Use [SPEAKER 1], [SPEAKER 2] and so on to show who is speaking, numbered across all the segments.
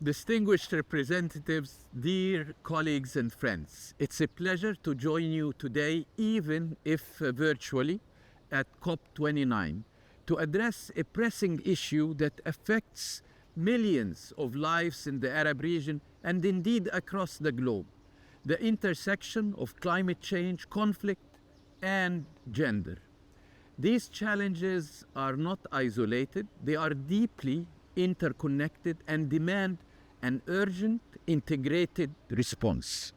[SPEAKER 1] Distinguished representatives, dear colleagues and friends, it's a pleasure to join you today, even if virtually, at COP29 to address a pressing issue that affects millions of lives in the Arab region and indeed across the globe: the intersection of climate change, conflict, and gender. These challenges are not isolated, they are deeply interconnected and demand an urgent, integrated response.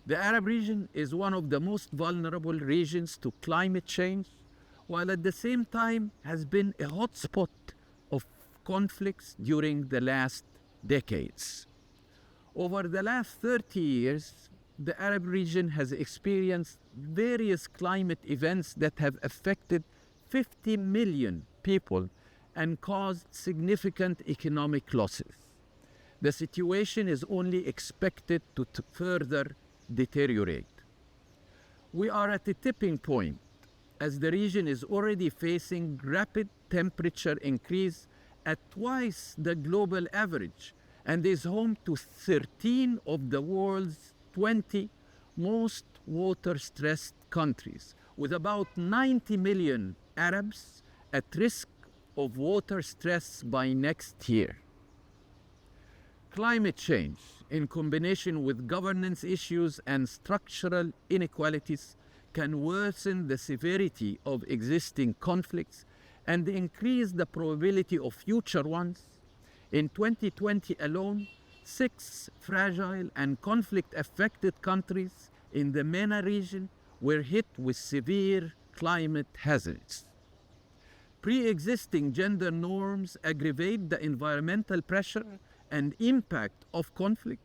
[SPEAKER 1] The Arab region is one of the most vulnerable regions to climate change, while at the same time has been a hotspot of conflicts during the last decades. Over the last 30 years, the Arab region has experienced various climate events that have affected 50 million people and caused significant economic losses. The situation is only expected to further deteriorate. We are at a tipping point as the region is already facing rapid temperature increase at twice the global average and is home to 13 of the world's 20 most water-stressed countries, with about 90 million Arabs at risk of water stress by next year. Climate change, in combination with governance issues and structural inequalities, can worsen the severity of existing conflicts and increase the probability of future ones. In 2020 alone, 6 fragile and conflict-affected countries in the MENA region were hit with severe climate hazards. Pre-existing gender norms aggravate the environmental pressure and impact of conflict,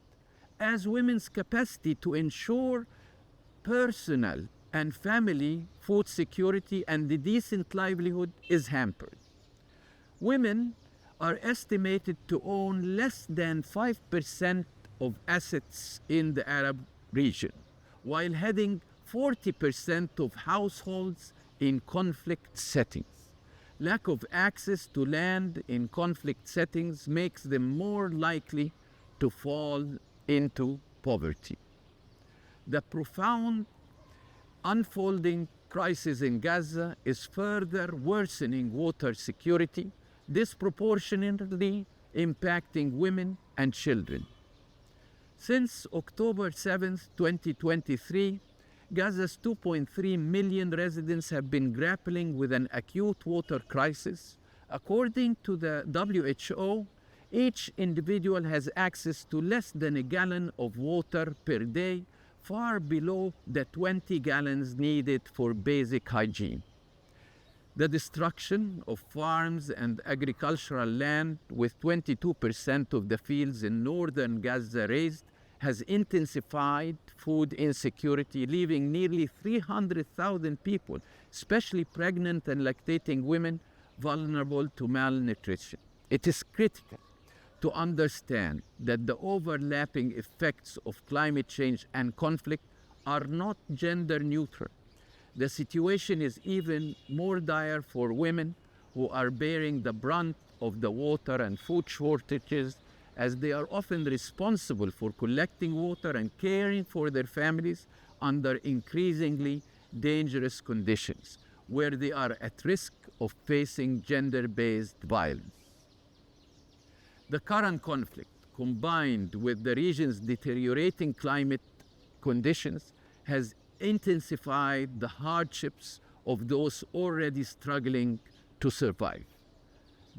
[SPEAKER 1] as women's capacity to ensure personal and family food security and a decent livelihood is hampered. Women are estimated to own less than 5% of assets in the Arab region, while heading 40% of households in conflict settings. Lack of access to land in conflict settings makes them more likely to fall into poverty. The profound unfolding crisis in Gaza is further worsening water security, disproportionately impacting women and children. Since October 7, 2023, Gaza's 2.3 million residents have been grappling with an acute water crisis. According to the WHO, each individual has access to less than a gallon of water per day, far below the 20 gallons needed for basic hygiene. The destruction of farms and agricultural land, with 22% of the fields in northern Gaza razed, has intensified food insecurity, leaving nearly 300,000 people, especially pregnant and lactating women, vulnerable to malnutrition. It is critical to understand that the overlapping effects of climate change and conflict are not gender neutral. The situation is even more dire for women, who are bearing the brunt of the water and food shortages, as they are often responsible for collecting water and caring for their families under increasingly dangerous conditions, where they are at risk of facing gender-based violence. The current conflict, combined with the region's deteriorating climate conditions, has intensified the hardships of those already struggling to survive.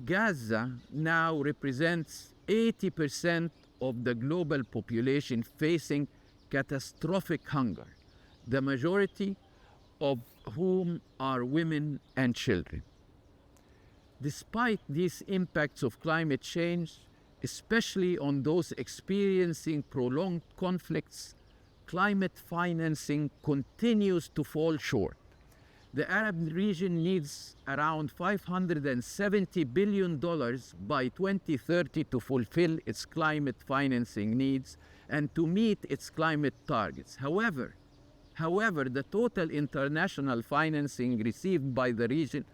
[SPEAKER 1] Gaza now represents 80% of the global population facing catastrophic hunger, the majority of whom are women and children. Despite these impacts of climate change, especially on those experiencing prolonged conflicts, climate financing continues to fall short. The Arab region needs around $570 billion by 2030 to fulfill its climate financing needs and to meet its climate targets. However, the total international financing received by the region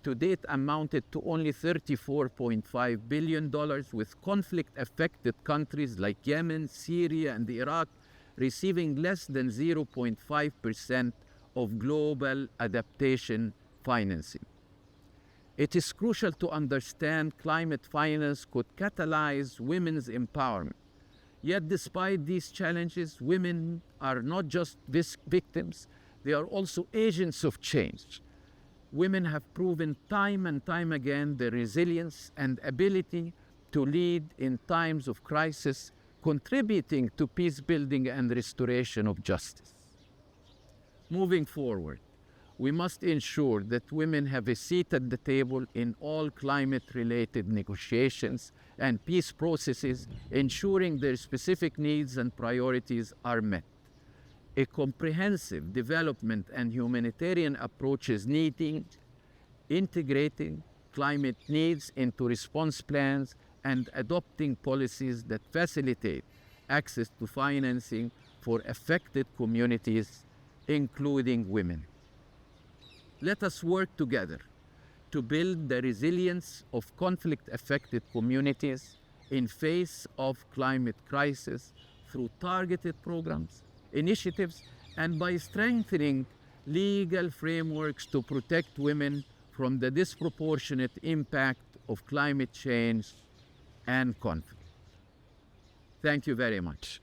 [SPEAKER 1] to date amounted to only $34.5 billion, with conflict-affected countries like Yemen, Syria, and Iraq receiving less than 0.5% of global adaptation financing. It is crucial to understand climate finance could catalyze women's empowerment. Yet despite these challenges, women are not just victims, they are also agents of change. Women have proven time and time again their resilience and ability to lead in times of crisis, contributing to peace building and restoration of justice. Moving forward, we must ensure that women have a seat at the table in all climate-related negotiations and peace processes, ensuring their specific needs and priorities are met. A comprehensive development and humanitarian approach is needed, integrating climate needs into response plans and adopting policies that facilitate access to financing for affected communities, including women. Let us work together to build the resilience of conflict-affected communities in face of climate crisis through targeted programs, initiatives, and by strengthening legal frameworks to protect women from the disproportionate impact of climate change and conflict. Thank you very much.